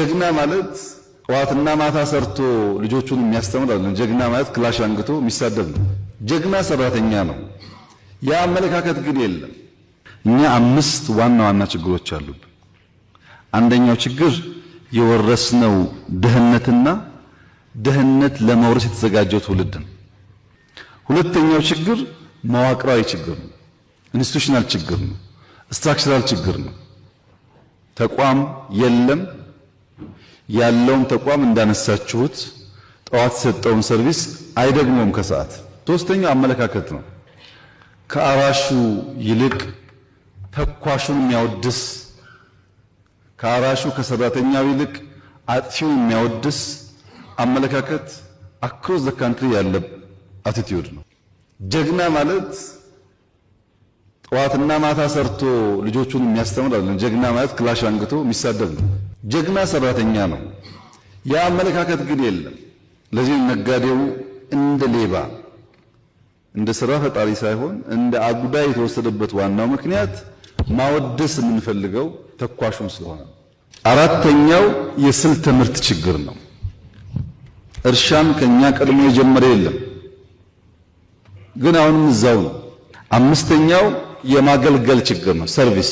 ጀግና ማለት ጠዋትና ማታ ሰርቶ ልጆቹን የሚያስተምር አይደለም። ጀግና ማለት ክላሽ አንግቶ የሚሳደብ ነው። ጀግና ሰራተኛ ነው። ያ አመለካከት ግን የለም። እኛ 5 ዋና ዋና ችግሮች አሉብን። አንደኛው ችግር የወረስነው ድህነትና ድህነት ለመውረስ የተዘጋጀው ትውልድ ነው። ሁለተኛው ችግር መዋቅራዊ ችግር ነው። ኢንስቲትዩሽናል ችግር ነው። ስትራክቸራል ችግር ነው። ተቋም የለም። ያለውን ተቋም እንዳነሳችሁት ጠዋት ሰጠውን ሰርቪስ አይደግሞም ከሰዓት። ሶስተኛው አመለካከት ነው። ከአራሹ ይልቅ ተኳሹን የሚያወድስ፣ ከአራሹ ከሰራተኛው ይልቅ አጥፊውን የሚያወድስ አመለካከት አክሮስ ዘ ካንትሪ ያለ አቲቲዩድ ነው። ጀግና ማለት ጠዋትና ማታ ሰርቶ ልጆቹን የሚያስተምር አይደለም። ጀግና ማለት ክላሽ አንግቶ የሚሳደብ ነው። ጀግና ሰራተኛ ነው። ያ አመለካከት ግን የለም። ለዚህ ነጋዴው እንደ ሌባ እንደ ስራ ፈጣሪ ሳይሆን እንደ አጉዳይ የተወሰደበት ዋናው ምክንያት ማወደስ የምንፈልገው ተኳሹን ስለሆነ። አራተኛው የስልት ትምህርት ችግር ነው። እርሻን ከኛ ቀድሞ የጀመረ የለም፣ ግን አሁንም እዛው ነው። አምስተኛው የማገልገል ችግር ነው፣ ሰርቪስ